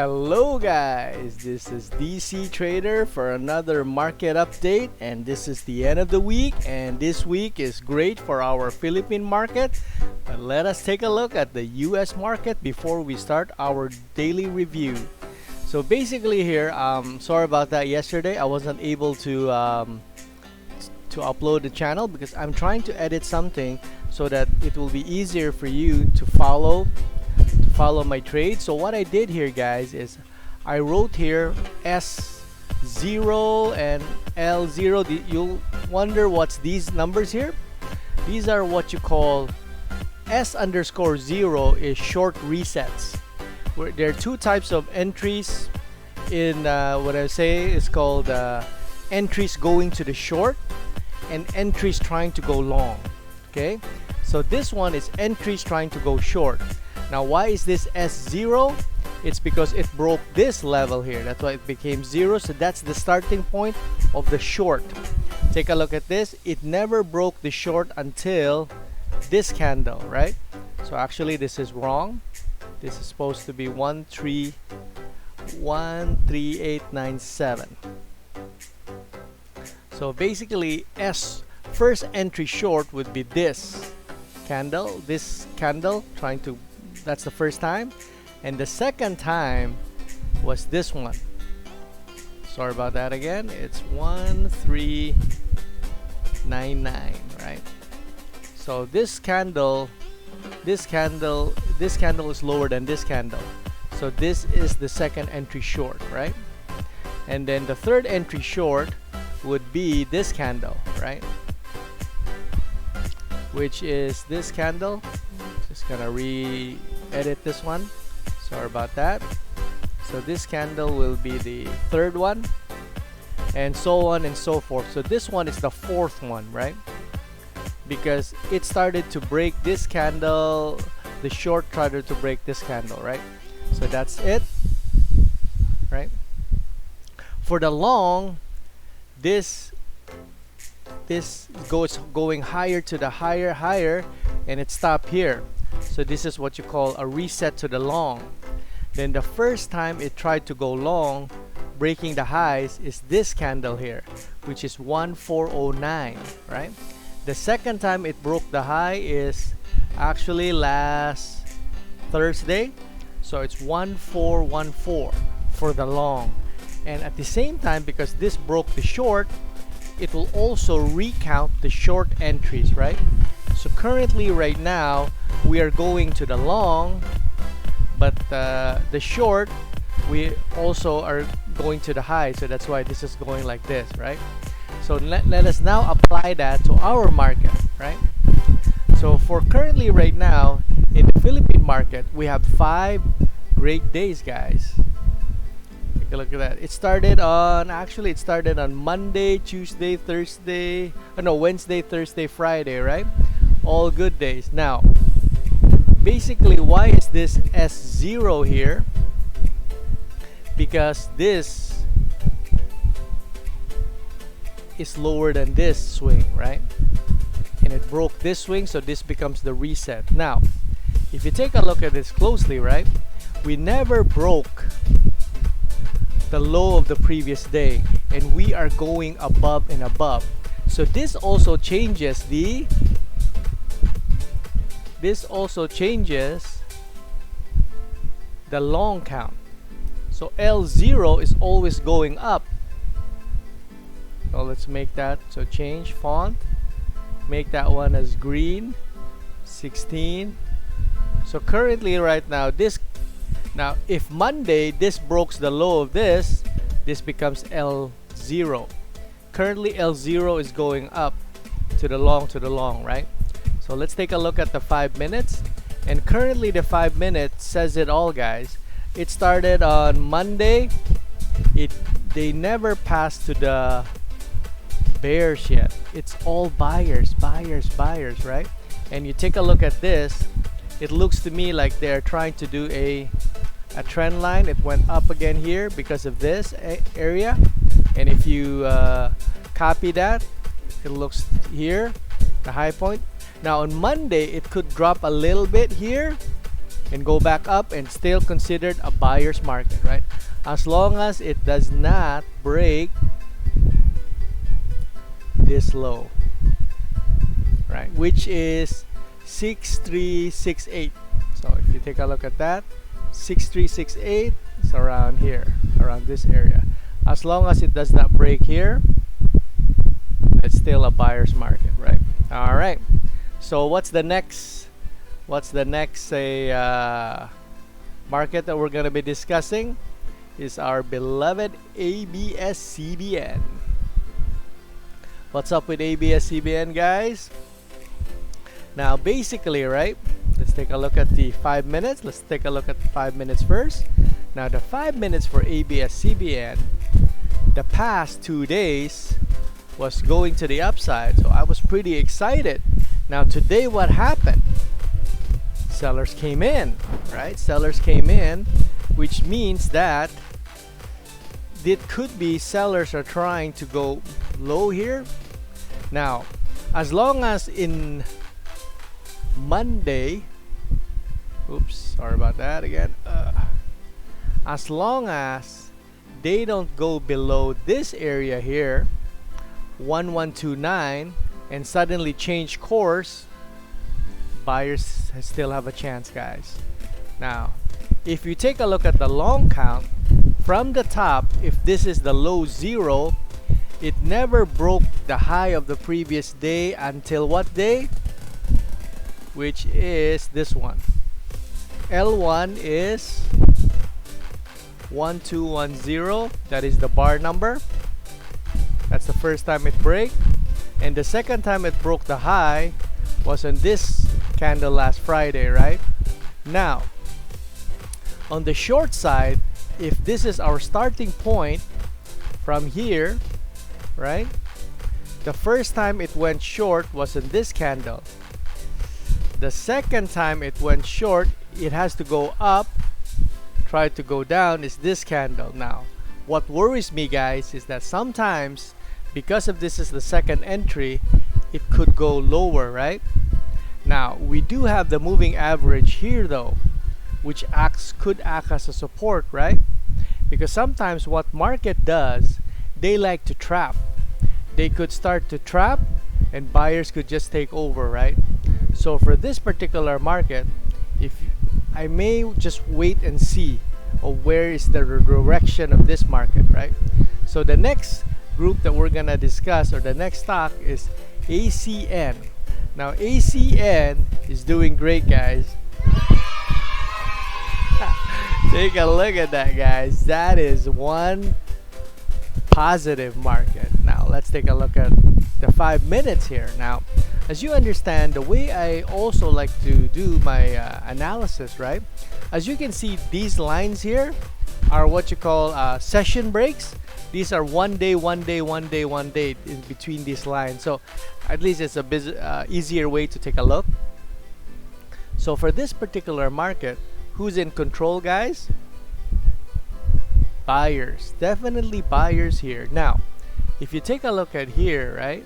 Hello guys, this is DC Trader for another market update, and this is the end of the week, and this week is great for our Philippine market. But let us take a look at the US market before we start our daily review. So basically here, sorry about that yesterday. I wasn't able to upload the channel because I'm trying to edit something so that it will be easier for you to follow my trade. So what I did here, guys, is I wrote here S0 and L0. You'll wonder what's these numbers here. These are what you call S_0 is short resets. Where there are two types of entries in what I say is called entries going to the short and entries trying to go long. Okay, so this one is entries trying to go short. Now, why is this S0? It's because it broke this level here. That's why it became 0. So that's the starting point of the short. Take a look at this. It never broke the short until this candle, right? So actually, this is wrong. This is supposed to be 13897. So basically, first entry short would be this candle trying to. That's the first time, and the second time was this one. Sorry about that again. It's 1399, right? So this candle is lower than this candle. So this is the second entry short, right? And then the third entry short would be this candle, right? Which is this candle. Just gonna re-edit this one. Sorry about that. So this candle will be the third one, and so on and so forth. So this one is the fourth one, right? Because it started to break this candle, the short started to break this candle, right? So that's it, right? For the long, this goes going higher to the higher, and it stopped here. So this is what you call a reset to the long. Then the first time it tried to go long, breaking the highs, is this candle here, which is 1409, right? The second time it broke the high is actually last Thursday. So it's 1414 for the long. And at the same time, because this broke the short, it will also recount the short entries, right? So currently right now we are going to the long, but the short we also are going to the high. So that's why this is going like this, right? So let us now apply that to our market, right? So for currently right now in the Philippine market, we have 5 great days, guys. Take a look at that. It started on Monday, Tuesday, Thursday, Wednesday, Thursday, Friday, right? All good days. Now, basically, why is this S0 here? Because this is lower than this swing, right? And it broke this swing, so this becomes the reset. Now, if you take a look at this closely, right? We never broke the low of the previous day, and we are going above and above. So this also changes the long count. So L0 is always going up. So let's make that, so change font, make that one as green, 16. So currently right now now if Monday this breaks the low of this becomes L0. Currently L0 is going up to the long, right? So let's take a look at the 5 minutes, and currently the 5 minutes says it all, guys. It started on Monday. They never passed to the bears yet. It's all buyers, right? And you take a look at this, it looks to me like they're trying to do a trend line. It went up again here because of this area, and if you copy that, it looks here, the high point. Now on Monday it could drop a little bit here, and go back up and still considered a buyer's market, right? As long as it does not break this low, right, which is 6368. So if you take a look at that, 6368 is around here, around this area. As long as it does not break here, it's still a buyer's market, right? All right. So what's the next market that we're going to be discussing? Is our beloved ABS-CBN. What's up with ABS-CBN, guys? Now basically, right, let's take a look at the 5 minutes. Let's take a look at the 5 minutes first. Now the 5 minutes for ABS-CBN, the past 2 days was going to the upside, so I was pretty excited. Now today, what happened? Sellers came in, right? Sellers came in, which means that it could be sellers are trying to go low here. Now, as long as in Monday, oops, sorry about that again. As long as they don't go below this area here, 1129, and suddenly change course, buyers still have a chance, guys. Now, if you take a look at the long count from the top, if this is the low 0, it never broke the high of the previous day until what day? Which is this one. L1 is 1210. That is the bar number. That's the first time it broke. And the second time it broke the high was on this candle last Friday, right? Now, on the short side, if this is our starting point from here, right? The first time it went short was in this candle. The second time it went short, it has to go up, try to go down, is this candle. Now, what worries me, guys, is that sometimes, because of this is the second entry, it could go lower, right? Now, we do have the moving average here though, which could act as a support, right? Because sometimes what market does, they like to trap. They could start to trap and buyers could just take over, right? So for this particular market, if I may just wait and see where is the direction of this market, right? So the next group that we're gonna discuss, or the next stock, is ACEN. Now ACEN is doing great, guys. Take a look at that, guys. That is one positive market. Now let's take a look at the 5 minutes here. Now, as you understand, the way I also like to do my analysis, right? As you can see, these lines here are what you call session breaks. These are 1 day, 1 day, 1 day, 1 day in between these lines. So at least it's a easier way to take a look. So for this particular market, who's in control, guys? Buyers. Definitely buyers here. Now, if you take a look at here, right?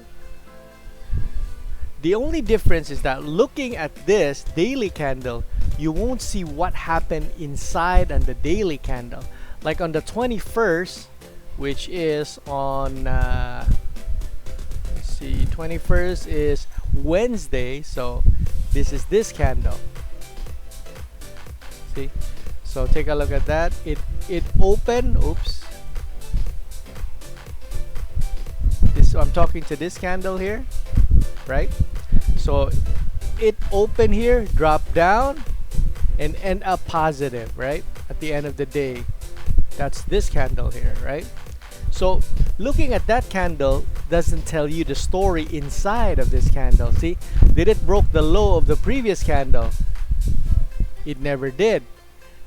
The only difference is that looking at this daily candle, you won't see what happened inside on the daily candle. Like on the 21st, which is on, let's see, 21st is Wednesday. So this is this candle. See? So take a look at that. It opened, oops. I'm talking to this candle here, right? So it opened here, dropped down, and end up positive, right? At the end of the day, that's this candle here, right? So looking at that candle doesn't tell you the story inside of this candle. See, did it broke the low of the previous candle? It never did.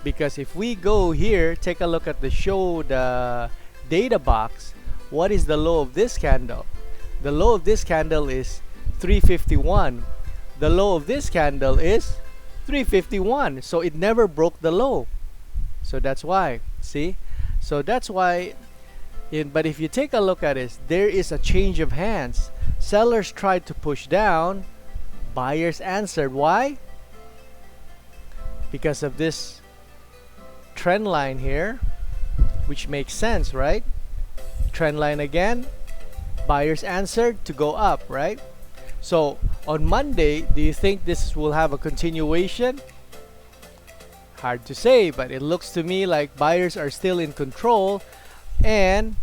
Because if we go here, take a look at the data box. What is the low of this candle? The low of this candle is 351. The low of this candle is 351. So it never broke the low. So that's why. See? So that's why. But if you take a look at it, there is a change of hands. Sellers tried to push down. Buyers answered. Why? because of this trend line here, which makes sense, right? Trend line again, buyers answered to go up, right? So on Monday, do you think this will have a continuation? Hard to say, but it looks to me like buyers are still in control, and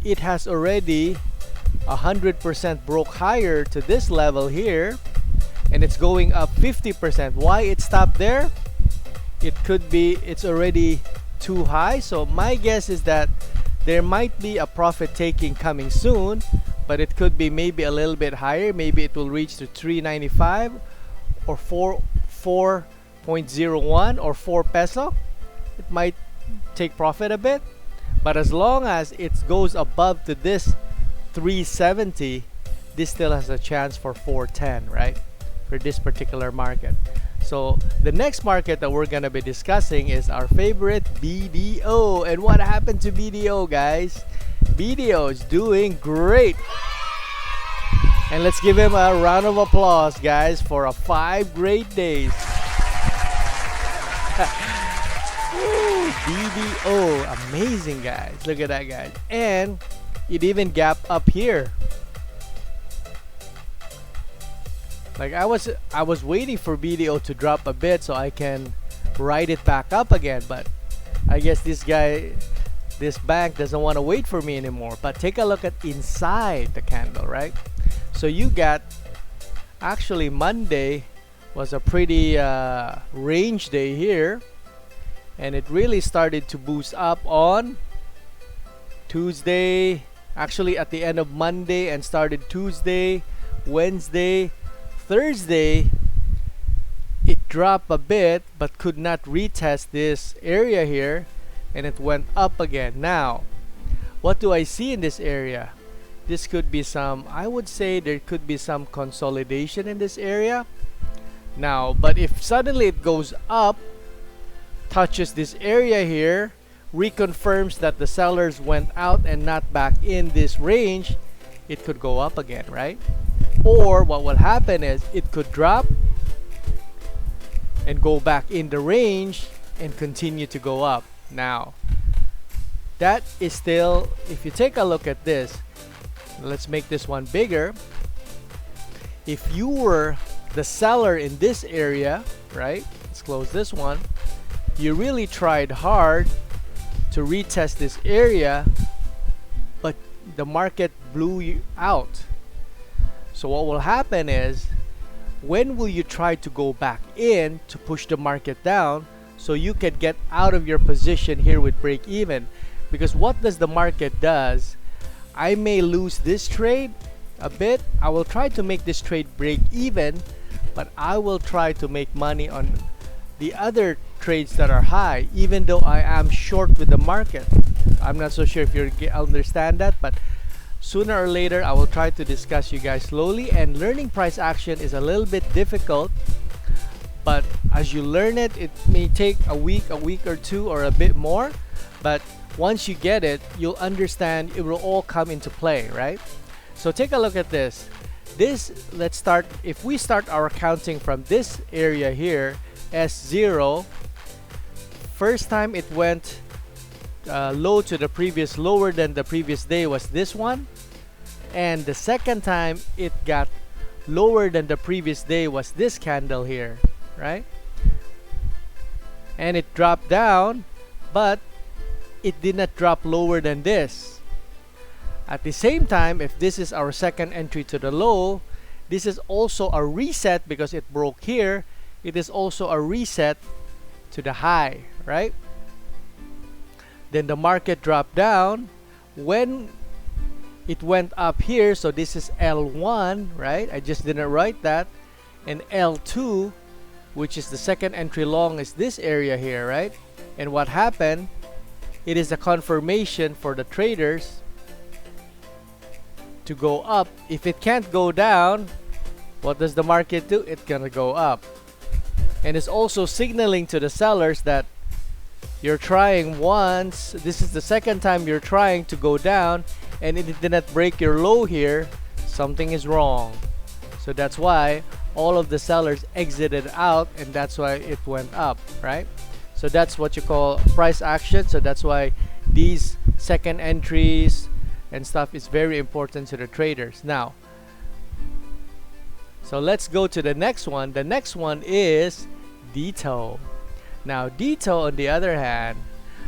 it has already 100% broke higher to this level here, and it's going up 50%. Why it stopped there? It could be it's already too high. So my guess is that there might be a profit taking coming soon, but it could be maybe a little bit higher. Maybe it will reach to 395 or 4.01 or 4 peso. It might take profit a bit, but as long as it goes above to this 370, this still has a chance for 410, right? For this particular market. So the next market that we're gonna be discussing is our favorite BDO. And what happened to BDO, guys? BDO is doing great. And let's give him a round of applause, guys, for 5 great days. Ooh, BDO, amazing, guys. Look at that, guys. And it even gapped up here. Like I was waiting for BDO to drop a bit so I can ride it back up again, but I guess this bank doesn't want to wait for me anymore. But take a look at inside the candle, right? So you got, actually Monday was a pretty range day here, and it really started to boost up on Tuesday, actually at the end of Monday, and started Tuesday, Wednesday, Thursday. It dropped a bit but could not retest this area here, and it went up again. Now what do I see in this area? This could be some, I would say there could be some consolidation in this area now. But if suddenly it goes up, touches this area here, reconfirms that the sellers went out and not back in this range, it could go up again, right? Or what will happen is it could drop and go back in the range and continue to go up. Now that is still, if you take a look at this, let's make this one bigger. If you were the seller in this area, right, let's close this one, you really tried hard to retest this area, but the market blew you out. So what will happen is, when will you try to go back in to push the market down so you can get out of your position here with break even? Because what does the market does, I may lose this trade a bit, I will try to make this trade break even, but I will try to make money on the other trades that are high, even though I am short with the market. I'm not so sure if you understand that, but sooner or later I will try to discuss you guys slowly. And learning price action is a little bit difficult, but as you learn it, it may take a week or two, or a bit more, but once you get it, you'll understand, it will all come into play, right? So take a look at this. Let's start, if we start our counting from this area here, S0, first time it went low to the previous, lower than the previous day was this one, and the second time it got lower than the previous day was this candle here, right? And it dropped down, but it did not drop lower than this. At the same time, if this is our second entry to the low, this is also a reset because it broke here. It is also a reset to the high, right? Then the market dropped down when it went up here. So this is L1, right? I just didn't write that. And L2, which is the second entry long, is this area here, right? And what happened, it is a confirmation for the traders to go up. If it can't go down, what does the market do? It's gonna go up. And it's also signaling to the sellers that you're trying once, this is the second time you're trying to go down, and it did not break your low here, something is wrong. So that's why all of the sellers exited out, and that's why it went up, right? So that's what you call price action. So that's why these second entries and stuff is very important to the traders. Now, so let's go to the next one. The next one is DTO. Now DTO, on the other hand,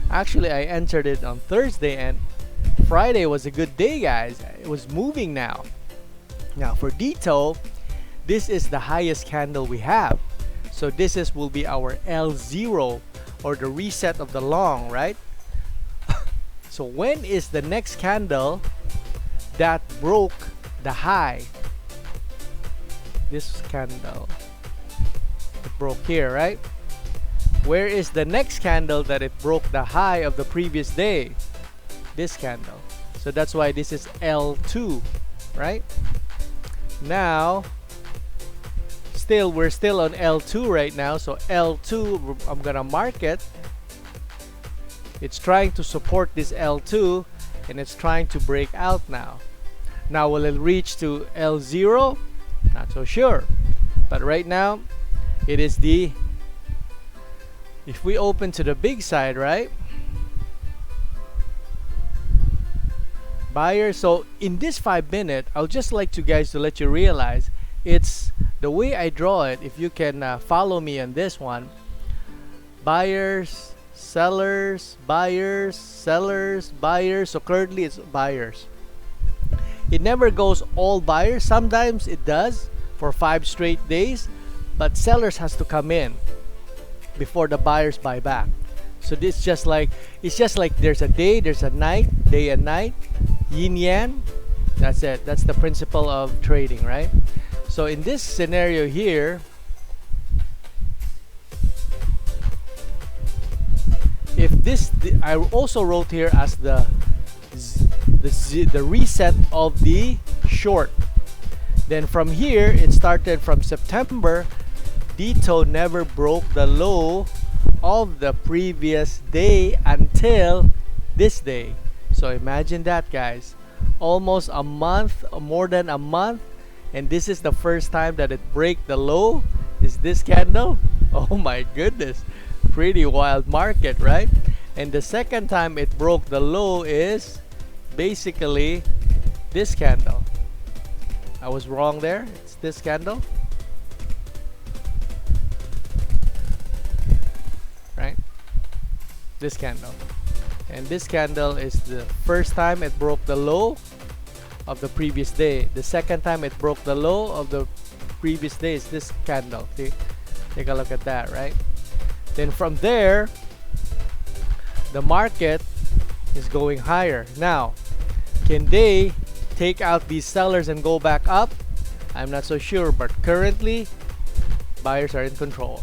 actually I entered it on Thursday, and Friday was a good day, guys. It was moving now. Now for DTO, this is the highest candle we have. So this will be our L0, or the reset of the long, right? So when is the next candle that broke the high? This candle, it broke here, right? Where is the next candle that it broke the high of the previous day? This candle. So that's why this is L2, right? Now we're still on L2 right now. So L2, I'm gonna mark it. It's trying to support this L2, and it's trying to break out now. Now will it reach to L0? Not so sure. But right now it is the, if we open to the big side, right? Buyer. So in this 5 minute, I'll just like to guys to let you realize, it's the way I draw it. If you can follow me on this one, buyers, sellers, buyers, sellers, buyers. So currently it's buyers. It never goes all buyers. Sometimes it does for 5 straight days, but sellers has to come in before the buyers buy back. So this just like, it's just like there's a day, there's a night, day and night, yin yang. That's it. That's the principle of trading, right? So in this scenario here, if this, I also wrote here as the reset of the short. Then from here, it started from September. DTO never broke the low of the previous day until this day. So imagine that, guys. Almost a month, more than a month, and this is the first time that it break the low. Is this candle? Oh my goodness, pretty wild market, right? And the second time it broke the low is basically this candle. I was wrong there. It's this candle, right? This candle. And this candle is the first time it broke the low of the previous day. The second time it broke the low of the previous day is this candle. See? Take a look at that, right? Then from there, the market is going higher. Now, can they take out these sellers and go back up? I'm not so sure, but currently buyers are in control.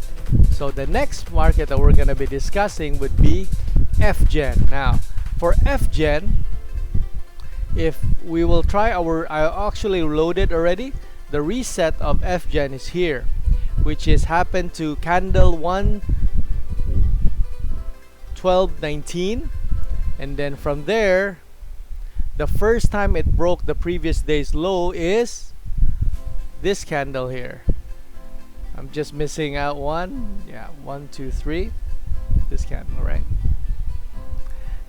So the next market that we're going to be discussing would be FGEN. Now for FGEN, if we will try our, I actually loaded already. The reset of FGEN is here, which is happened to candle 1/12/19, and then from there, the first time it broke the previous day's low is this candle here. I'm just missing out one. Yeah, 1, 2, 3. This candle, right?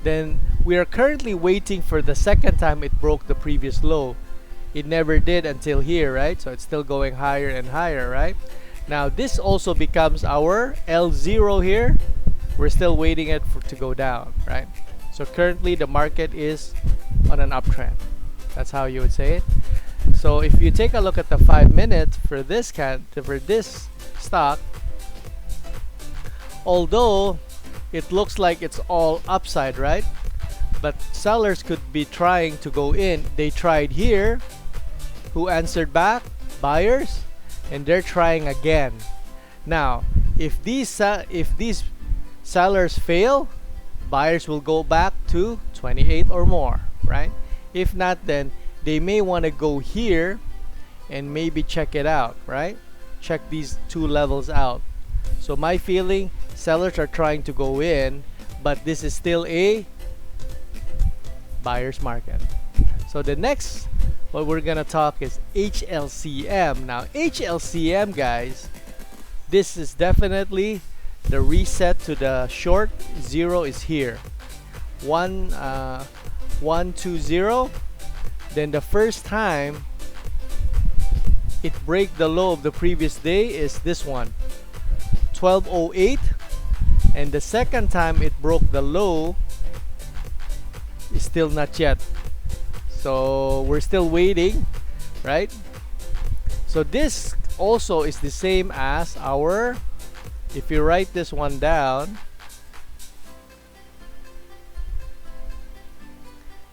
Then we are currently waiting for the second time it broke the previous low. It never did until here, right? So it's still going higher and higher, right? Now this also becomes our L0 here. We're still waiting it to go down, right? So currently the market is on an uptrend. That's how you would say it. So if you take a look at the 5 minutes for this stock, although it looks like it's all upside, right? But sellers could be trying to go in. They tried here. Who answered back? Buyers. And they're trying again. Now, if these sellers fail, buyers will go back to 28 or more, right? If not, then they may want to go here and maybe check it out, right? Check these two levels out. So my feeling, sellers are trying to go in, but this is still a buyer's market. So the next what we're gonna talk is HLCM. Now HLCM, guys, this is definitely the reset to the short. Zero is here. 120. Then the first time it break the low of the previous day is this one, 1208, and the second time it broke the low is still not yet. So we're still waiting, right? So this also is the same as our, if you write this one down,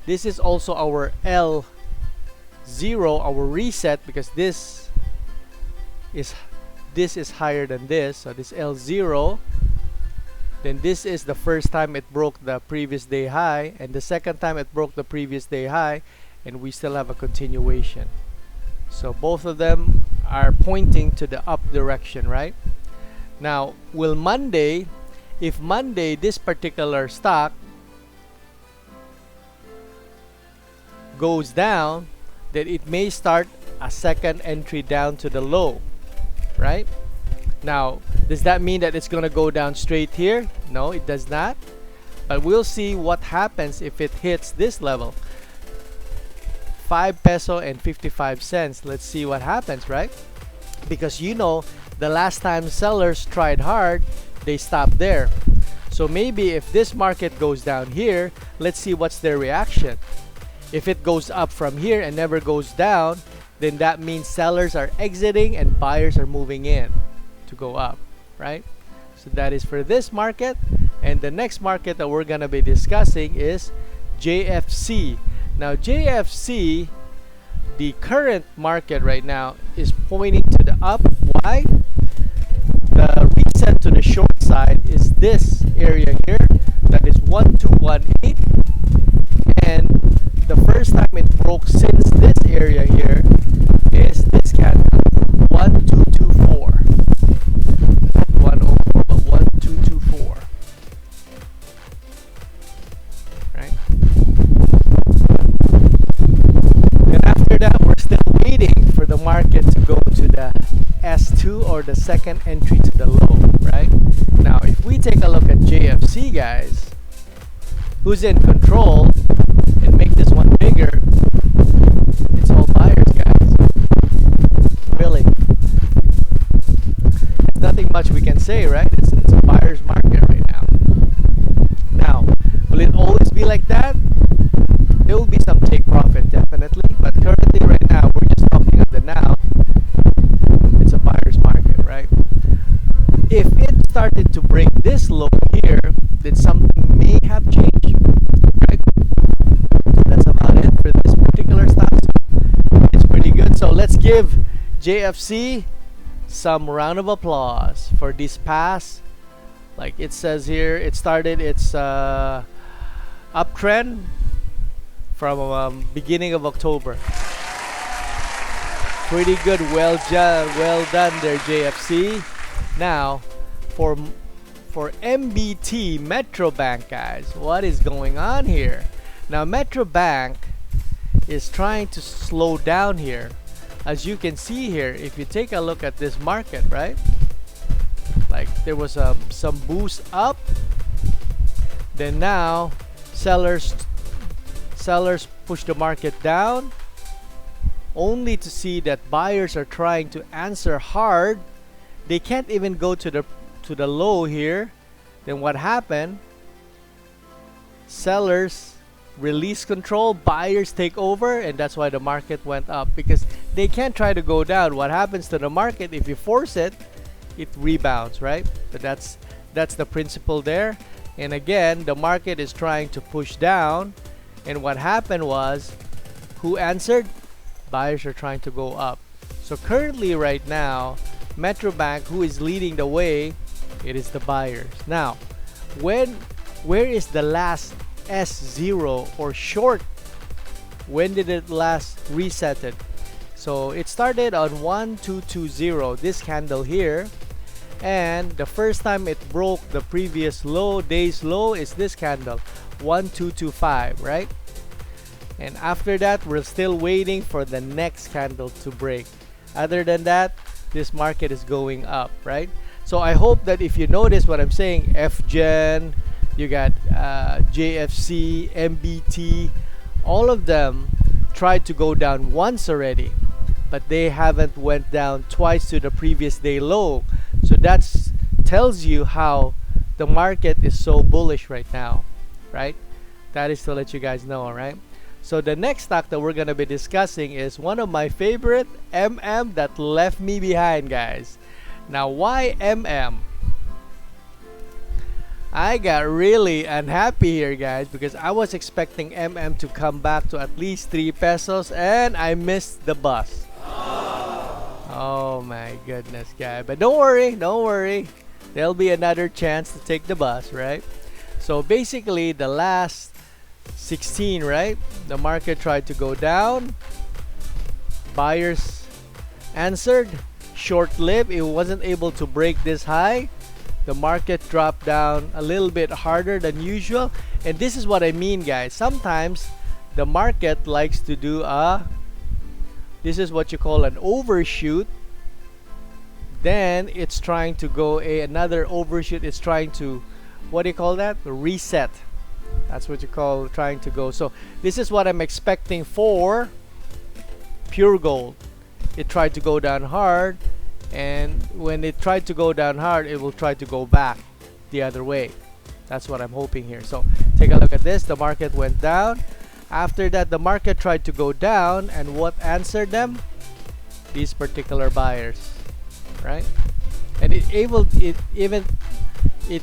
this is also our L0, our reset, because this is higher than this. So this L0, then this is the first time it broke the previous day high, and the second time it broke the previous day high, and we still have a continuation. So both of them are pointing to the up direction, right? Now, will Monday, if Monday this particular stock goes down, then it may start a second entry down to the low, right? Now, does that mean that it's gonna go down straight here? No, it does not. But we'll see what happens if it hits this level, 5 peso and 55 cents. Let's see what happens, right? Because you know, the last time sellers tried hard, they stopped there. So maybe if this market goes down here, let's see what's their reaction. If it goes up from here and never goes down, then that means sellers are exiting and buyers are moving in to go up, right? So that is for this market. And the next market that we're gonna be discussing is JFC. Now JFC, the current market right now is pointing to the up. Why? The reset to the short side is this area here, that is 1218, and the first time it broke since this area here is this candle, 1224. 104, but 1224. Right? Then after that, we're still waiting for the market to go to the S2, or the second entry to the low, right? Now, if we take a look at JFC, guys, who's in control, and make this one bigger, it's all buyers, guys. Really, nothing much we can say, right? It's a buyer's market right now. Now, will it always be like that? There will be some take profit, definitely, but currently right now, we're just talking of the now. It's a buyer's market, right? If it started to break this low here, then something may have changed, right? That's about it for this particular stock. It's pretty good. So let's give JFC some round of applause for this pass. Like it says here, it started its uptrend from beginning of October. Pretty good. Well done there, JFC. Now for MBT, Metro Bank, guys, what is going on here? Now Metro Bank is trying to slow down here. As you can see here, if you take a look at this market, right? Like there was some boost up, then now sellers push the market down, only to see that buyers are trying to answer hard. They can't even go to the low here. Then what happened? Sellers release control, buyers take over, and that's why the market went up, because they can't try to go down. What happens to the market if you force it? It rebounds, right? But that's the principle there. And again, the market is trying to push down, and what happened was, who answered? Buyers are trying to go up. So currently right now, Metro Bank, who is leading the way, it is the buyers. Now, where is the last S0 or short? When did it last reset it? So it started on 1220, this candle here, and the first time it broke the previous low, day's low, is this candle, 1225, right? And after that, we're still waiting for the next candle to break. Other than that, this market is going up, right? So I hope that if you notice what I'm saying, FGEN, you got JFC, MBT, all of them tried to go down once already, but they haven't went down twice to the previous day low. So that tells you how the market is so bullish right now, right? That is to let you guys know, all right? So the next stock that we're gonna be discussing is one of my favorite, MM, that left me behind, guys. Now, why MM? I got really unhappy here, guys, because I was expecting MM to come back to at least 3 pesos and I missed the bus. Oh my goodness, guys. But don't worry, don't worry. There'll be another chance to take the bus, right? So basically, the last 16, right? The market tried to go down. Buyers answered. Short-lived. It wasn't able to break this high. The market dropped down a little bit harder than usual. And this is what I mean, guys. Sometimes the market likes to do this is what you call an overshoot. Then it's trying to go another overshoot. It's trying to, what do you call that? Reset. That's what you call trying to go. So this is what I'm expecting for Pure Gold. It tried to go down hard, and when it tried to go down hard, it will try to go back the other way. That's what I'm hoping here. So take a look at this. The market went down. After that, the market tried to go down, and what answered them? These particular buyers, right? And it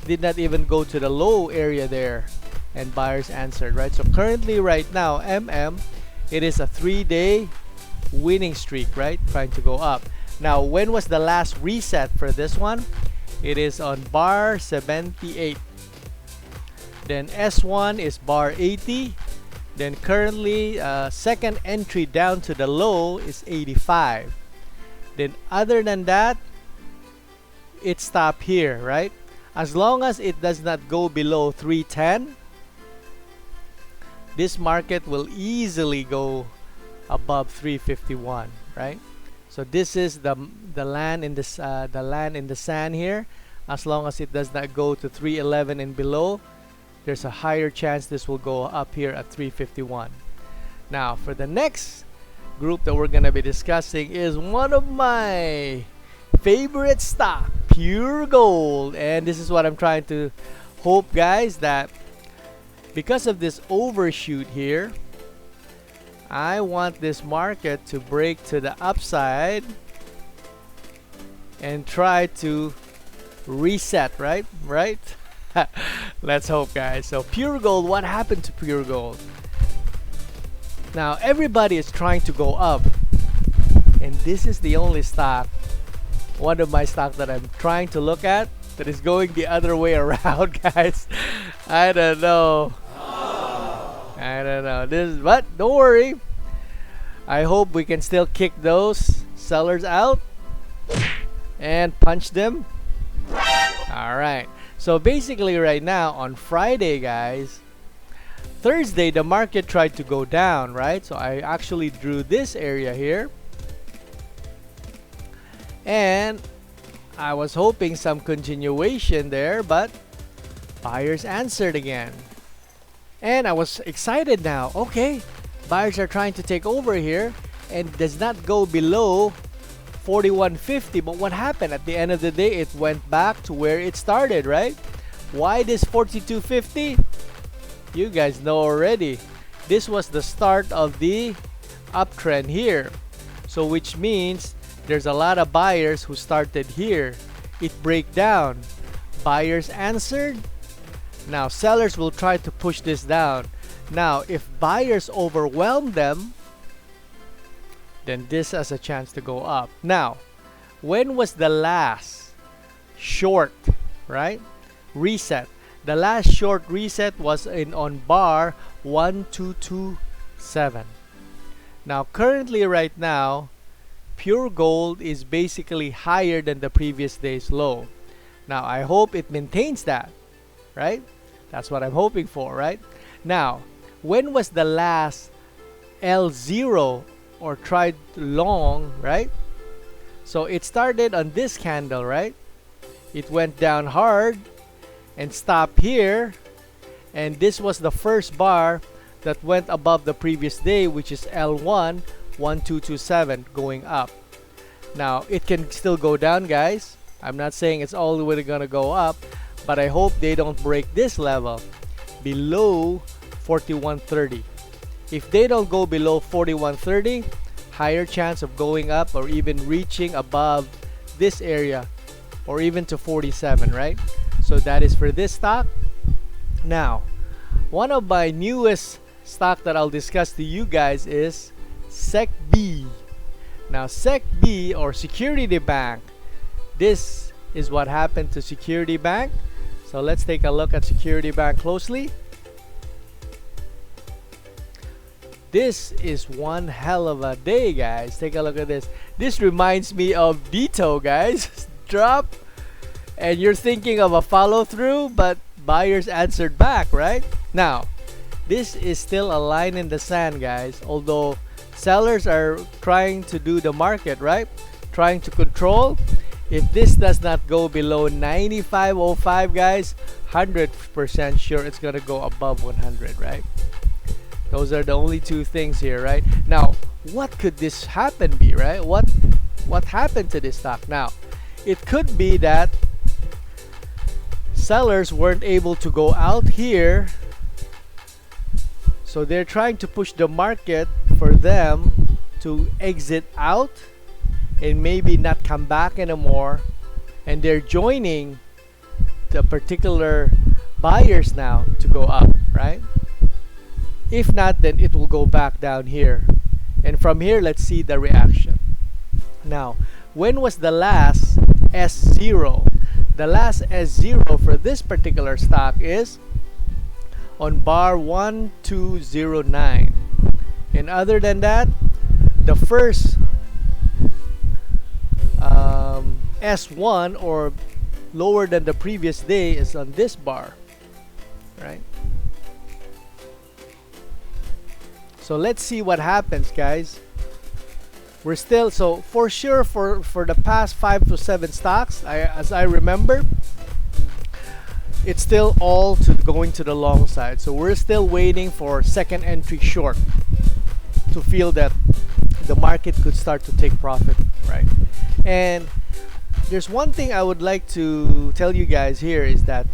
did not even go to the low area there, and buyers answered, right? So currently right now, it is a 3-day winning streak, right? Trying to go up. Now, when was the last reset for this one? It is on bar 78. Then S1 is bar 80. Then currently, second entry down to the low is 85. Then other than that, it stopped here, right? As long as it does not go below 310, this market will easily go above 351, right? So this is the land in this the land in the sand here. As long as it does not go to 311 and below, there's a higher chance this will go up here at 351. Now, for the next group that we're gonna be discussing is one of my favorite stock, Pure Gold. And this is what I'm trying to hope, guys, that because of this overshoot here, I want this market to break to the upside and try to reset, right? Let's hope, guys. So Pure Gold, what happened to Pure Gold? Now everybody is trying to go up, and this is the only stock, one of my stocks that I'm trying to look at, that is going the other way around, guys. I don't know. But don't worry. I hope we can still kick those sellers out and punch them. Alright. So basically right now on Friday, guys, Thursday the market tried to go down, right? So I actually drew this area here. And I was hoping some continuation there, but buyers answered again. And I was excited now. Okay, buyers are trying to take over here and does not go below 41.50. But what happened? At the end of the day, it went back to where it started, right? Why this 42.50? You guys know already. This was the start of the uptrend here. So which means there's a lot of buyers who started here. It break down. Buyers answered. Now sellers will try to push this down. Now if buyers overwhelm them, then this has a chance to go up. Now, when was the last short, right? Reset. The last short reset was on bar 1227. Now currently right now, Pure Gold is basically higher than the previous day's low. Now I hope it maintains that, right? That's what I'm hoping for, right? Now, when was the last L0 or tried long, right? So it started on this candle, right? It went down hard and stopped here, and this was the first bar that went above the previous day, which is L1 1227 going up. Now it can still go down, guys. I'm not saying it's all the way gonna go up, but I hope they don't break this level below 4130. If they don't go below 4130, higher chance of going up or even reaching above this area or even to 47, right? So that is for this stock. Now, one of my newest stock that I'll discuss to you guys is SECB. Now SECB, or Security Bank, this is what happened to Security Bank. So let's take a look at Security Bank closely. This is one hell of a day, guys. Take a look at this. This reminds me of BDO, guys. Drop, and you're thinking of a follow through, but buyers answered back, right? Now this is still a line in the sand, guys, although sellers are trying to do the market, right? Trying to control. If this does not go below 95.05, guys, 100% sure it's gonna go above 100, right? Those are the only two things here, right? Now, what could this happen be, right? What happened to this stock? Now, it could be that sellers weren't able to go out here, so they're trying to push the market for them to exit out and maybe not come back anymore, and they're joining the particular buyers now to go up, right? If not, then it will go back down here, and from here let's see the reaction. Now, when was the last S0? The last S0 for this particular stock is on bar 1209, and other than that, the first S1 or lower than the previous day is on this bar, right? So let's see what happens, guys. We're still, so for sure for the past 5 to 7 stocks, as I remember, it's still all going to the long side. So we're still waiting for second entry short to feel that the market could start to take profit, right? And there's one thing I would like to tell you guys here is that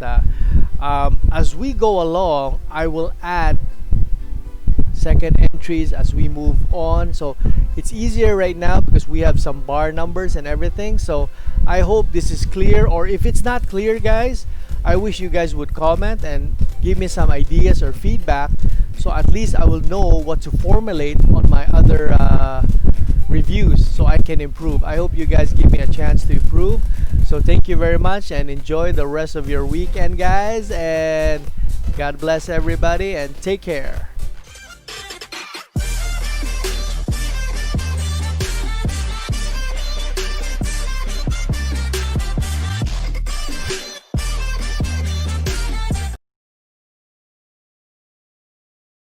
as we go along, I will add second entries as we move on. So it's easier right now because we have some bar numbers and everything. So I hope this is clear, or if it's not clear, guys, I wish you guys would comment and give me some ideas or feedback, so at least I will know what to formulate on my other reviews so I can improve. I hope you guys give me a chance to improve. So thank you very much and enjoy the rest of your weekend, guys, and God bless everybody and take care.